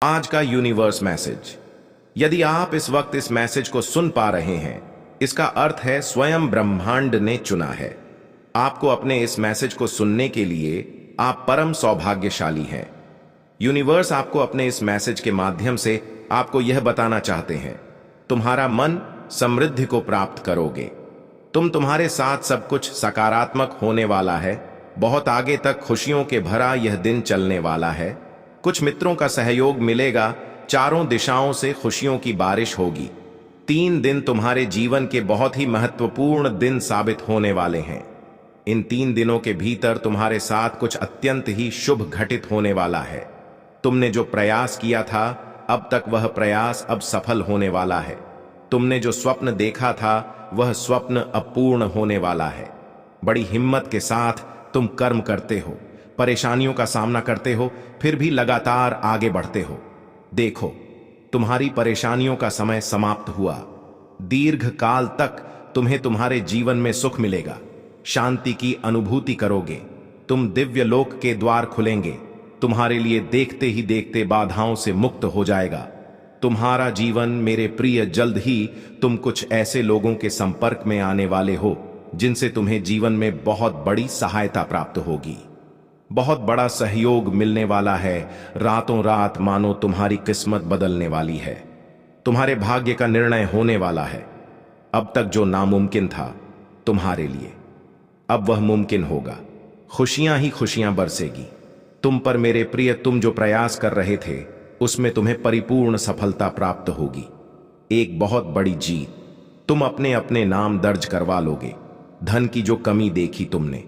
आज का universe message. यदि आप इस वक्त इस मैसेज को सुन पा रहे हैं, इसका अर्थ है स्वयं ब्रह्मांड ने चुना है आपको अपने इस मैसेज को सुनने के लिए। आप परम सौभाग्यशाली हैं। यूनिवर्स आपको अपने इस मैसेज के माध्यम से आपको यह बताना चाहते हैं, तुम्हारा मन समृद्धि को प्राप्त करोगे। तुम्हारे साथ सब कुछ सकारात्मक होने वाला है। बहुत आगे तक खुशियों के भरा यह दिन चलने वाला है। कुछ मित्रों का सहयोग मिलेगा। चारों दिशाओं से खुशियों की बारिश होगी। 3 दिन तुम्हारे जीवन के बहुत ही महत्वपूर्ण दिन साबित होने वाले हैं। इन 3 दिनों के भीतर तुम्हारे साथ कुछ अत्यंत ही शुभ घटित होने वाला है। तुमने जो प्रयास किया था अब तक, वह प्रयास अब सफल होने वाला है। तुमने जो स्वप्न देखा था वह स्वप्न अब पूर्ण होने वाला है। बड़ी हिम्मत के साथ तुम कर्म करते हो, परेशानियों का सामना करते हो, फिर भी लगातार आगे बढ़ते हो। देखो, तुम्हारी परेशानियों का समय समाप्त हुआ। दीर्घ काल तक तुम्हें तुम्हारे जीवन में सुख मिलेगा, शांति की अनुभूति करोगे। तुम दिव्य लोक के द्वार खुलेंगे। तुम्हारे लिए देखते ही देखते बाधाओं से मुक्त हो जाएगा तुम्हारा जीवन। मेरे प्रिय, जल्द ही तुम कुछ ऐसे लोगों के संपर्क में आने वाले हो जिनसे तुम्हें जीवन में बहुत बड़ी सहायता प्राप्त होगी। बहुत बड़ा सहयोग मिलने वाला है। रातों रात मानो तुम्हारी किस्मत बदलने वाली है। तुम्हारे भाग्य का निर्णय होने वाला है। अब तक जो नामुमकिन था तुम्हारे लिए, अब वह मुमकिन होगा। खुशियां ही खुशियां बरसेगी तुम पर मेरे प्रिय। तुम जो प्रयास कर रहे थे उसमें तुम्हें परिपूर्ण सफलता प्राप्त होगी। एक बहुत बड़ी जीत तुम अपने अपने नाम दर्ज करवा लोगे। धन की जो कमी देखी तुमने,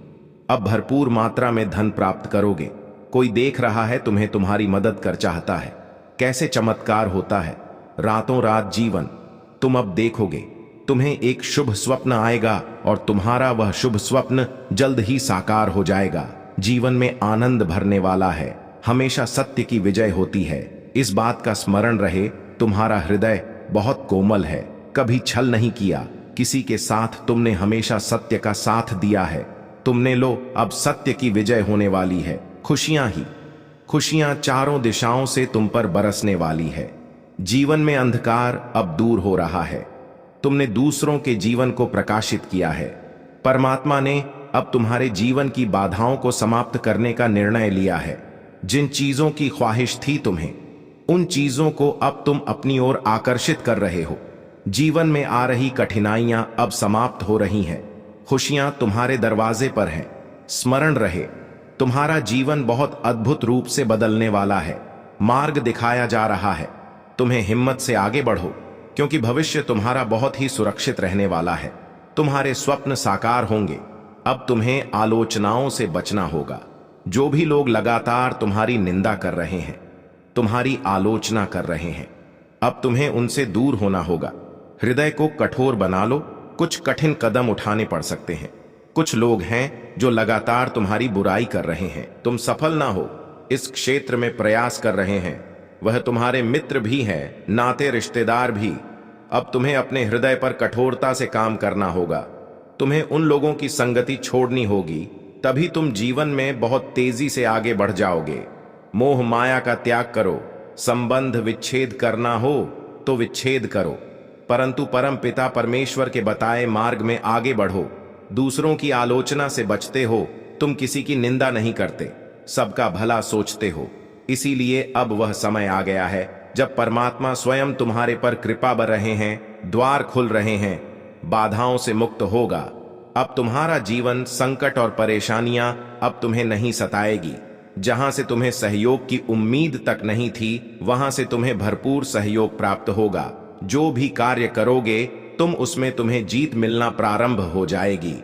अब भरपूर मात्रा में धन प्राप्त करोगे। कोई देख रहा है तुम्हें, तुम्हारी मदद कर चाहता है। कैसे चमत्कार होता है। रातों रात जीवन तुम अब देखोगे। तुम्हें एक शुभ स्वप्न आएगा और तुम्हारा वह शुभ स्वप्न जल्द ही साकार हो जाएगा। जीवन में आनंद भरने वाला है। हमेशा सत्य की विजय होती है। इस बात का स्मरण रहे, तुम्हारा हृदय बहुत कोमल है। कभी छल नहीं किया। किसी के साथ तुमने हमेशा सत्य का साथ दिया है। तुमने लो, अब सत्य की विजय होने वाली है। खुशियां ही खुशियां चारों दिशाओं से तुम पर बरसने वाली है। जीवन में अंधकार अब दूर हो रहा है। तुमने दूसरों के जीवन को प्रकाशित किया है। परमात्मा ने अब तुम्हारे जीवन की बाधाओं को समाप्त करने का निर्णय लिया है। जिन चीजों की ख्वाहिश थी तुम्हें, उन चीजों को अब तुम अपनी ओर आकर्षित कर रहे हो। जीवन में आ रही कठिनाइयां अब समाप्त हो रही हैं। खुशियां तुम्हारे दरवाजे पर हैं। स्मरण रहे, तुम्हारा जीवन बहुत अद्भुत रूप से बदलने वाला है। मार्ग दिखाया जा रहा है। तुम्हें हिम्मत से आगे बढ़ो, क्योंकि भविष्य तुम्हारा बहुत ही सुरक्षित रहने वाला है। तुम्हारे स्वप्न साकार होंगे। अब तुम्हें आलोचनाओं से बचना होगा। जो भी लोग लगातार तुम्हारी निंदा कर रहे हैं, तुम्हारी आलोचना कर रहे हैं, अब तुम्हें उनसे दूर होना होगा। हृदय को कठोर बना लो। कुछ कठिन कदम उठाने पड़ सकते हैं। कुछ लोग हैं जो लगातार तुम्हारी बुराई कर रहे हैं। तुम सफल ना हो इस क्षेत्र में प्रयास कर रहे हैं। वह तुम्हारे मित्र भी हैं, नाते रिश्तेदार भी। अब तुम्हें अपने हृदय पर कठोरता से काम करना होगा। तुम्हें उन लोगों की संगति छोड़नी होगी, तभी तुम जीवन में बहुत तेजी से आगे बढ़ जाओगे। मोह माया का त्याग करो। संबंध विच्छेद करना हो तो विच्छेद करो, परंतु परम पिता परमेश्वर के बताए मार्ग में आगे बढ़ो। दूसरों की आलोचना से बचते हो। तुम किसी की निंदा नहीं करते, सबका भला सोचते हो। इसीलिए अब वह समय आ गया है जब परमात्मा स्वयं तुम्हारे पर कृपा बर रहे हैं। द्वार खुल रहे हैं। बाधाओं से मुक्त होगा। अब तुम्हारा जीवन संकट और परेशानियां अब तुम्हें नहीं सताएगी। जहां से तुम्हें सहयोग की उम्मीद तक नहीं थी, वहां से तुम्हें भरपूर सहयोग प्राप्त होगा। जो भी कार्य करोगे तुम्हें जीत मिलना प्रारंभ हो जाएगी।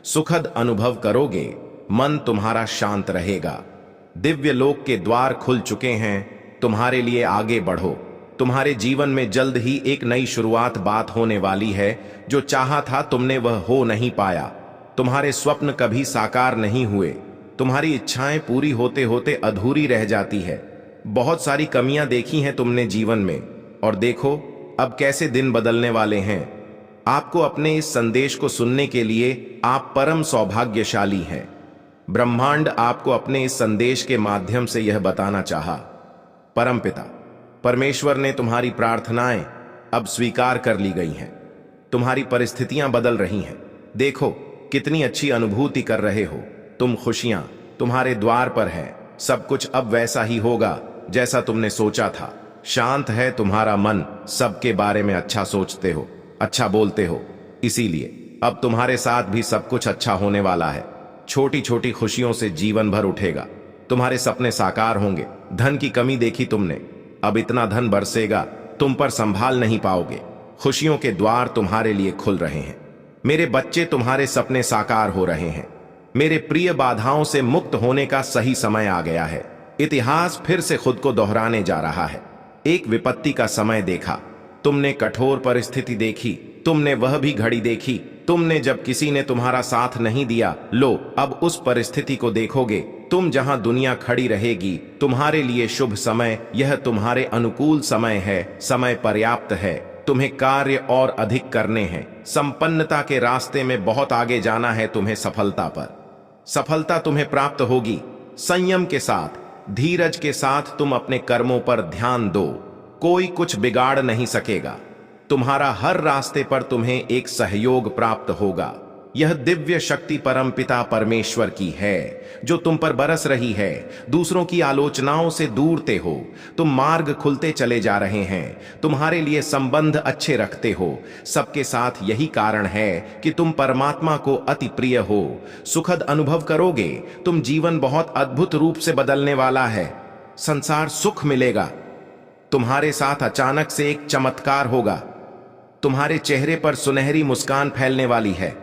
सुखद अनुभव करोगे। मन तुम्हारा शांत रहेगा। दिव्य लोक के द्वार खुल चुके हैं। तुम्हारे लिए आगे बढ़ो। तुम्हारे जीवन में जल्द ही एक नई शुरुआत बात होने वाली है। जो चाहा था तुमने वह हो नहीं पाया। तुम्हारे स्वप्न कभी साकार नहीं हुए। तुम्हारी इच्छाएं पूरी होते होते अधूरी रह जाती है। बहुत सारी कमियां देखी हैं तुमने जीवन में, और देखो अब कैसे दिन बदलने वाले हैं। आपको अपने इस संदेश को सुनने के लिए आप परम सौभाग्यशाली हैं। ब्रह्मांड आपको अपने इस संदेश के माध्यम से यह बताना चाहा। परमपिता परमेश्वर ने तुम्हारी प्रार्थनाएं अब स्वीकार कर ली गई हैं। तुम्हारी परिस्थितियां बदल रही हैं। देखो कितनी अच्छी अनुभूति कर रहे हो तुम। खुशियां तुम्हारे द्वार पर हैं। सब कुछ अब वैसा ही होगा जैसा तुमने सोचा था। शांत है तुम्हारा मन, सबके बारे में अच्छा सोचते हो, अच्छा बोलते हो। इसीलिए अब तुम्हारे साथ भी सब कुछ अच्छा होने वाला है। छोटी छोटी खुशियों से जीवन भर उठेगा। तुम्हारे सपने साकार होंगे। धन की कमी देखी तुमने, अब इतना धन बरसेगा तुम पर संभाल नहीं पाओगे। खुशियों के द्वार तुम्हारे लिए खुल रहे हैं। मेरे बच्चे, तुम्हारे सपने साकार हो रहे हैं। मेरे प्रिय, बाधाओं से मुक्त होने का सही समय आ गया है। इतिहास फिर से खुद को दोहराने जा रहा है। एक विपत्ति का समय देखा तुमने, कठोर परिस्थिति देखी तुमने, वह भी घड़ी देखी तुमने जब किसी ने तुम्हारा साथ नहीं दिया। लो अब उस परिस्थिति को देखोगे तुम, जहां दुनिया खड़ी रहेगी। तुम्हारे लिए शुभ समय, यह तुम्हारे अनुकूल समय है। समय पर्याप्त है। तुम्हें कार्य और अधिक करने हैं। संपन्नता के रास्ते में बहुत आगे जाना है तुम्हें। सफलता पर सफलता तुम्हें प्राप्त होगी। संयम के साथ, धीरज के साथ तुम अपने कर्मों पर ध्यान दो। कोई कुछ बिगाड़ नहीं सकेगा। तुम्हारा हर रास्ते पर तुम्हें एक सहयोग प्राप्त होगा। यह दिव्य शक्ति परमपिता परमेश्वर की है जो तुम पर बरस रही है। दूसरों की आलोचनाओं से दूरते हो। तुम मार्ग खुलते चले जा रहे हैं। तुम्हारे लिए संबंध अच्छे रखते हो। सबके साथ यही कारण है कि तुम परमात्मा को अति प्रिय हो। सुखद अनुभव करोगे तुम। जीवन बहुत अद्भुत रूप से बदलने वाला है। संसार सुख मिलेगा। तुम्हारे साथ अचानक से एक चमत्कार होगा। तुम्हारे चेहरे पर सुनहरी मुस्कान फैलने वाली है।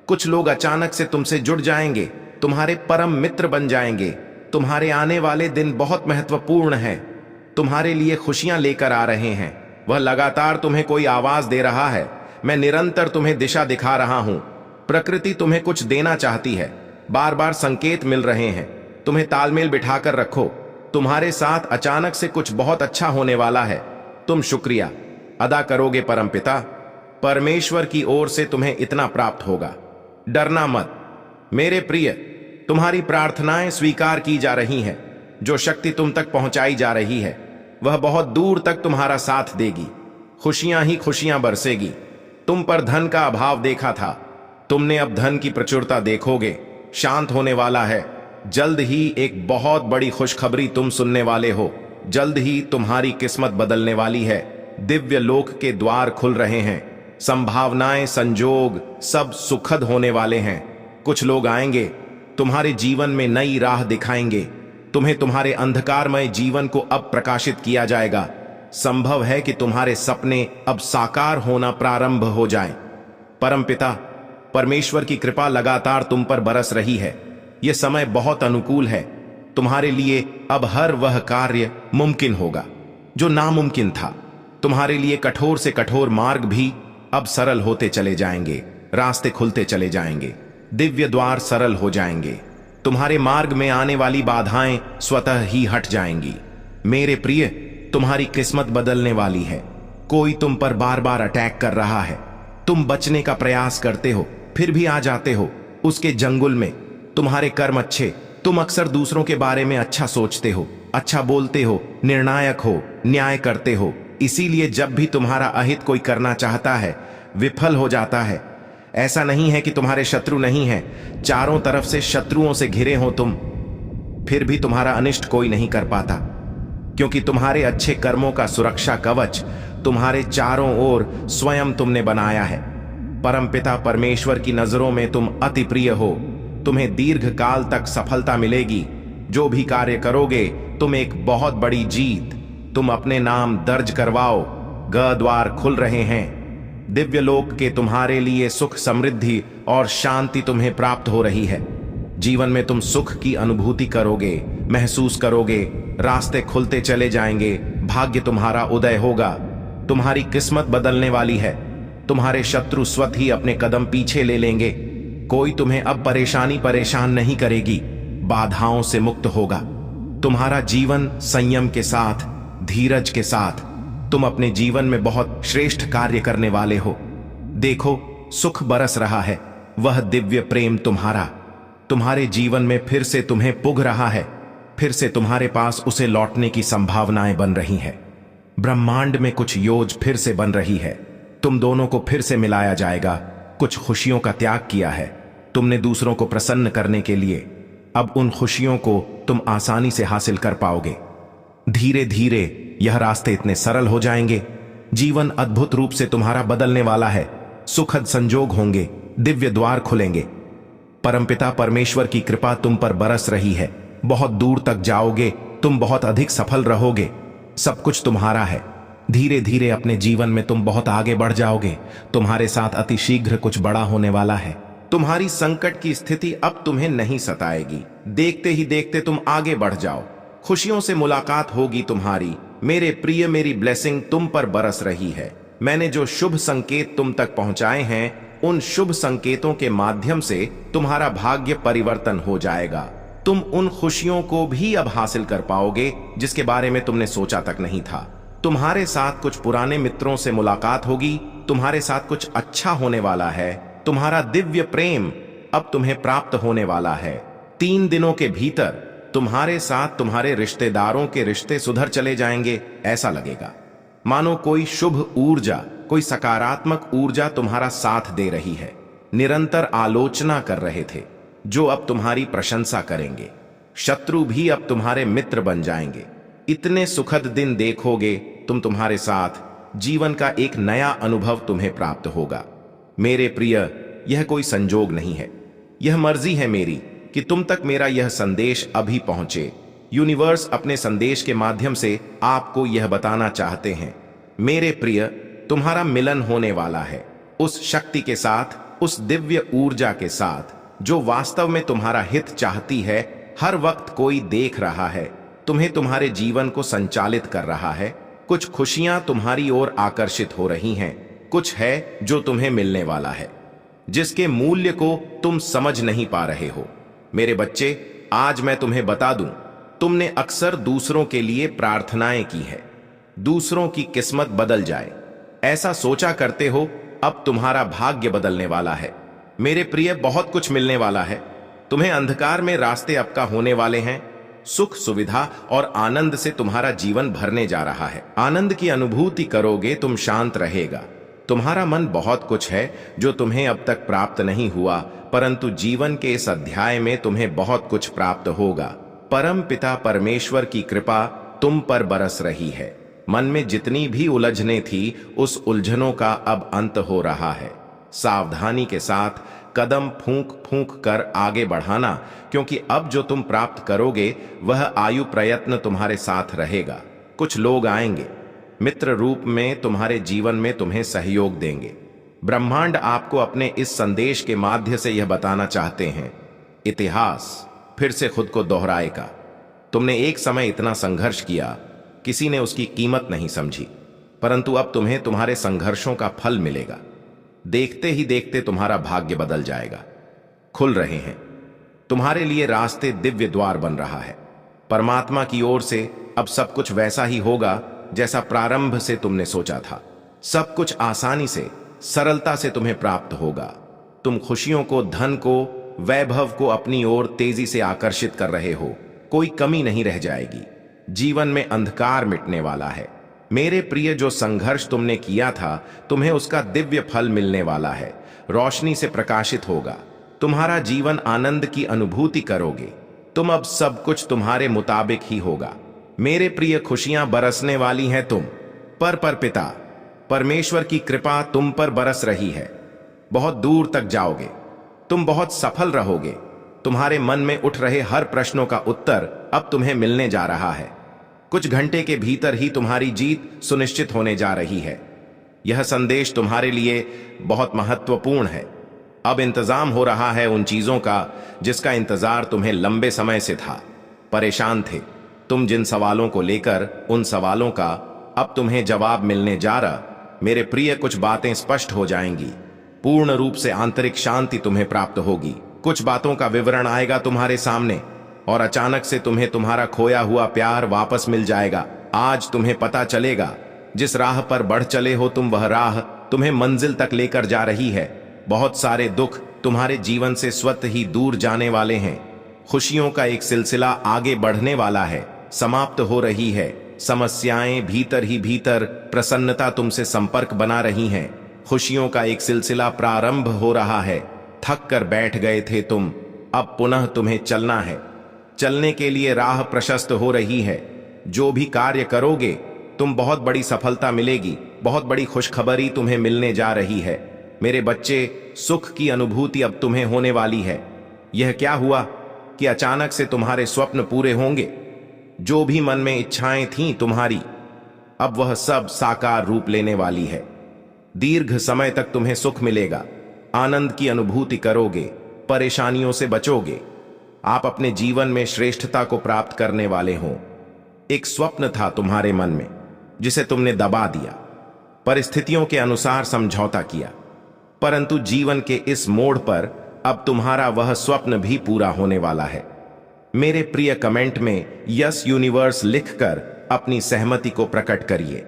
कुछ लोग अचानक से तुमसे जुड़ जाएंगे, तुम्हारे परम मित्र बन जाएंगे। तुम्हारे आने वाले दिन बहुत महत्वपूर्ण हैं। तुम्हारे लिए खुशियां लेकर आ रहे हैं। वह लगातार तुम्हें कोई आवाज दे रहा है। मैं निरंतर तुम्हें दिशा दिखा रहा हूं। प्रकृति तुम्हें कुछ देना चाहती है। बार बार संकेत मिल रहे हैं। तुम्हें तालमेल बिठाकर रखो। तुम्हारे साथ अचानक से कुछ बहुत अच्छा होने वाला है। तुम शुक्रिया अदा करोगे परमपिता परमेश्वर की ओर से तुम्हें इतना प्राप्त होगा। डरना मत मेरे प्रिय, तुम्हारी प्रार्थनाएं स्वीकार की जा रही हैं। जो शक्ति तुम तक पहुंचाई जा रही है वह बहुत दूर तक तुम्हारा साथ देगी। खुशियां ही खुशियां बरसेगी। तुम पर धन का अभाव देखा था, तुमने अब धन की प्रचुरता देखोगे। शांत होने वाला है। जल्द ही एक बहुत बड़ी खुशखबरी तुम सुनने वाले हो। जल्द ही तुम्हारी किस्मत बदलने वाली है। दिव्य लोक के द्वार खुल रहे हैं। संभावनाएं, संजोग सब सुखद होने वाले हैं। कुछ लोग आएंगे, तुम्हारे जीवन में नई राह दिखाएंगे। तुम्हें तुम्हारे अंधकारमय जीवन को अब प्रकाशित किया जाएगा। संभव है कि तुम्हारे सपने अब साकार होना प्रारंभ हो जाएं। परमपिता परमेश्वर की कृपा लगातार तुम पर बरस रही है। यह समय बहुत अनुकूल है। तुम्हारे लिए अब हर वह कार्य मुमकिन होगा जो नामुमकिन था। तुम्हारे लिए कठोर से कठोर मार्ग भी अब सरल होते चले जाएंगे। रास्ते खुलते चले जाएंगे। दिव्य द्वार सरल हो जाएंगे। तुम्हारे मार्ग में आने वाली बाधाएं स्वतः ही हट जाएंगी। मेरे प्रिय, तुम्हारी किस्मत बदलने वाली है। कोई तुम पर बार बार अटैक कर रहा है। तुम बचने का प्रयास करते हो, फिर भी आ जाते हो उसके जंगल में। तुम्हारे कर्म अच्छे। तुम अक्सर दूसरों के बारे में अच्छा सोचते हो, अच्छा बोलते हो, निर्णायक हो, न्याय करते हो। इसीलिए जब भी तुम्हारा अहित कोई करना चाहता है विफल हो जाता है। ऐसा नहीं है कि तुम्हारे शत्रु नहीं हैं। चारों तरफ से शत्रुओं से घिरे हो तुम, फिर भी तुम्हारा अनिष्ट कोई नहीं कर पाता, क्योंकि तुम्हारे अच्छे कर्मों का सुरक्षा कवच तुम्हारे चारों ओर स्वयं तुमने बनाया है। परमपिता परमेश्वर की नजरों में तुम अति प्रिय हो। तुम्हें दीर्घ काल तक सफलता मिलेगी। जो भी कार्य करोगे तुम एक बहुत बड़ी जीत तुम अपने नाम दर्ज करवाओ। द्वार खुल रहे हैं। दिव्य लोक के तुम्हारे लिए सुख, समृद्धि और शांति तुम्हें प्राप्त हो रही है। जीवन में तुम सुख की अनुभूति करोगे, महसूस करोगे। रास्ते खुलते चले जाएंगे। भाग्य तुम्हारा उदय होगा। तुम्हारी किस्मत बदलने वाली है। तुम्हारे शत्रु स्वतः ही अपने कदम पीछे ले लेंगे। कोई तुम्हें अब परेशान नहीं करेगी। बाधाओं से मुक्त होगा। तुम्हारा जीवन संयम के साथ, धीरज के साथ, तुम अपने जीवन में बहुत श्रेष्ठ कार्य करने वाले हो। देखो सुख बरस रहा है। वह दिव्य प्रेम तुम्हारे जीवन में फिर से तुम्हें पुग रहा है। फिर से तुम्हारे पास उसे लौटने की संभावनाएं बन रही हैं। ब्रह्मांड में कुछ योज फिर से बन रही है। तुम दोनों को फिर से मिलाया जाएगा। कुछ खुशियों का त्याग किया है तुमने दूसरों को प्रसन्न करने के लिए। अब उन खुशियों को तुम आसानी से हासिल कर पाओगे। धीरे धीरे यह रास्ते इतने सरल हो जाएंगे। जीवन अद्भुत रूप से तुम्हारा बदलने वाला है। सुखद संजोग होंगे, दिव्य द्वार खुलेंगे। परमपिता परमेश्वर की कृपा तुम पर बरस रही है। बहुत दूर तक जाओगे, तुम बहुत अधिक सफल रहोगे। सब कुछ तुम्हारा है। धीरे धीरे अपने जीवन में तुम बहुत आगे बढ़ जाओगे। तुम्हारे साथ अतिशीघ्र कुछ बड़ा होने वाला है। तुम्हारी संकट की स्थिति अब तुम्हें नहीं सताएगी। देखते ही देखते तुम आगे बढ़ जाओ। खुशियों से मुलाकात होगी तुम्हारी। मेरे प्रिय, मेरी ब्लेसिंग तुम पर बरस रही है। मैंने जो शुभ संकेत तुम तक पहुंचाए हैं, उन शुभ संकेतों के माध्यम से तुम्हारा भाग्य परिवर्तन हो जाएगा। तुम उन खुशियों को भी अब हासिल कर पाओगे जिसके बारे में तुमने सोचा तक नहीं था। तुम्हारे साथ कुछ पुराने मित्रों से मुलाकात होगी। तुम्हारे साथ कुछ अच्छा होने वाला है। तुम्हारा दिव्य प्रेम अब तुम्हें प्राप्त होने वाला है। 3 दिनों के भीतर तुम्हारे साथ तुम्हारे रिश्तेदारों के रिश्ते सुधर चले जाएंगे। ऐसा लगेगा मानो कोई शुभ ऊर्जा, कोई सकारात्मक ऊर्जा तुम्हारा साथ दे रही है। निरंतर आलोचना कर रहे थे जो अब तुम्हारी प्रशंसा करेंगे। शत्रु भी अब तुम्हारे मित्र बन जाएंगे। इतने सुखद दिन देखोगे तुम। तुम्हारे साथ जीवन का एक नया अनुभव तुम्हें प्राप्त होगा। मेरे प्रिय, यह कोई संजोग नहीं है। यह मर्जी है मेरी कि तुम तक मेरा यह संदेश अभी पहुंचे। यूनिवर्स अपने संदेश के माध्यम से आपको यह बताना चाहते हैं, मेरे प्रिय, तुम्हारा मिलन होने वाला है उस शक्ति के साथ, उस दिव्य ऊर्जा के साथ जो वास्तव में तुम्हारा हित चाहती है। हर वक्त कोई देख रहा है, तुम्हें तुम्हारे जीवन को संचालित कर रहा है। कुछ खुशियां तुम्हारी ओर आकर्षित हो रही हैं। कुछ है जो तुम्हें मिलने वाला है जिसके मूल्य को तुम समझ नहीं पा रहे हो। मेरे बच्चे, आज मैं तुम्हें बता दूं, तुमने अक्सर दूसरों के लिए प्रार्थनाएं की है, दूसरों की किस्मत बदल जाए, ऐसा सोचा करते हो। अब तुम्हारा भाग्य बदलने वाला है मेरे प्रिय। बहुत कुछ मिलने वाला है तुम्हें। अंधकार में रास्ते आपका होने वाले हैं। सुख, सुविधा और आनंद से तुम्हारा जीवन भरने जा रहा है। आनंद की अनुभूति करोगे, तुम शांत रहेगा। तुम्हारा मन बहुत कुछ है जो तुम्हें अब तक प्राप्त नहीं हुआ, परंतु जीवन के इस अध्याय में तुम्हें बहुत कुछ प्राप्त होगा। परम पिता परमेश्वर की कृपा तुम पर बरस रही है। मन में जितनी भी उलझने थी, उस उलझनों का अब अंत हो रहा है। सावधानी के साथ कदम फूंक फूंक कर आगे बढ़ाना, क्योंकि अब जो तुम प्राप्त करोगे वह आयु प्रयत्न तुम्हारे साथ रहेगा। कुछ लोग आएंगे, मित्र रूप में तुम्हारे जीवन में तुम्हें सहयोग देंगे। ब्रह्मांड आपको अपने इस संदेश के माध्यम से यह बताना चाहते हैं, इतिहास फिर से खुद को दोहराएगा। तुमने एक समय इतना संघर्ष किया, किसी ने उसकी कीमत नहीं समझी, परंतु अब तुम्हें तुम्हारे संघर्षों का फल मिलेगा। देखते ही देखते तुम्हारा भाग्य बदल जाएगा। खुल रहे हैं तुम्हारे लिए रास्ते, दिव्य द्वार बन रहा है। परमात्मा की ओर से अब सब कुछ वैसा ही होगा जैसा प्रारंभ से तुमने सोचा था। सब कुछ आसानी से, सरलता से तुम्हें प्राप्त होगा। तुम खुशियों को, धन को, वैभव को अपनी ओर तेजी से आकर्षित कर रहे हो। कोई कमी नहीं रह जाएगी। जीवन में अंधकार मिटने वाला है मेरे प्रिय। जो संघर्ष तुमने किया था, तुम्हें उसका दिव्य फल मिलने वाला है। रोशनी से प्रकाशित होगा। तुम्हारा जीवन आनंद की अनुभूति करोगे। तुम अब सब कुछ तुम्हारे मुताबिक ही होगा मेरे प्रिय। खुशियां बरसने वाली हैं तुम पर पिता परमेश्वर की कृपा तुम पर बरस रही है। बहुत दूर तक जाओगे, तुम बहुत सफल रहोगे। तुम्हारे मन में उठ रहे हर प्रश्नों का उत्तर अब तुम्हें मिलने जा रहा है। कुछ घंटे के भीतर ही तुम्हारी जीत सुनिश्चित होने जा रही है। यह संदेश तुम्हारे लिए बहुत महत्वपूर्ण है। अब इंतजाम हो रहा है उन चीजों का जिसका इंतजार तुम्हें लंबे समय से था। परेशान थे तुम जिन सवालों को लेकर, उन सवालों का अब तुम्हें जवाब मिलने जा रहा मेरे प्रिय। कुछ बातें स्पष्ट हो जाएंगी। पूर्ण रूप से आंतरिक शांति तुम्हें प्राप्त होगी। कुछ बातों का विवरण आएगा तुम्हारे सामने और अचानक से तुम्हें तुम्हारा खोया हुआ प्यार वापस मिल जाएगा। आज तुम्हें पता चलेगा जिस राह पर बढ़ चले हो तुम, वह राह तुम्हें मंजिल तक लेकर जा रही है। बहुत सारे दुख तुम्हारे जीवन से स्वतः ही दूर जाने वाले हैं। खुशियों का एक सिलसिला आगे बढ़ने वाला है, समाप्त हो रही है। समस्याएं भीतर ही भीतर, प्रसन्नता तुमसे संपर्क बना रही हैं। खुशियों का एक सिलसिला प्रारंभ हो रहा है। थक कर बैठ गए थे तुम, अब पुनः तुम्हें चलना है। चलने के लिए राह प्रशस्त हो रही है। जो भी कार्य करोगे तुम बहुत बड़ी सफलता मिलेगी, बहुत बड़ी खुशखबरी तुम्हें मिलने जा रही है। मेरे बच्चे, सुख की अनुभूति अब तुम्हें होने वाली है। यह क्या हुआ कि अचानक से तुम्हारे स्वप्न पूरे होंगे। जो भी मन में इच्छाएं थीं तुम्हारी, अब वह सब साकार रूप लेने वाली है। दीर्घ समय तक तुम्हें सुख मिलेगा, आनंद की अनुभूति करोगे, परेशानियों से बचोगे। आप अपने जीवन में श्रेष्ठता को प्राप्त करने वाले हो। एक स्वप्न था तुम्हारे मन में जिसे तुमने दबा दिया, परिस्थितियों के अनुसार समझौता किया, परंतु जीवन के इस मोड़ पर अब तुम्हारा वह स्वप्न भी पूरा होने वाला है। मेरे प्रिय कमेंट में यस यूनिवर्स लिखकर अपनी सहमति को प्रकट करिए।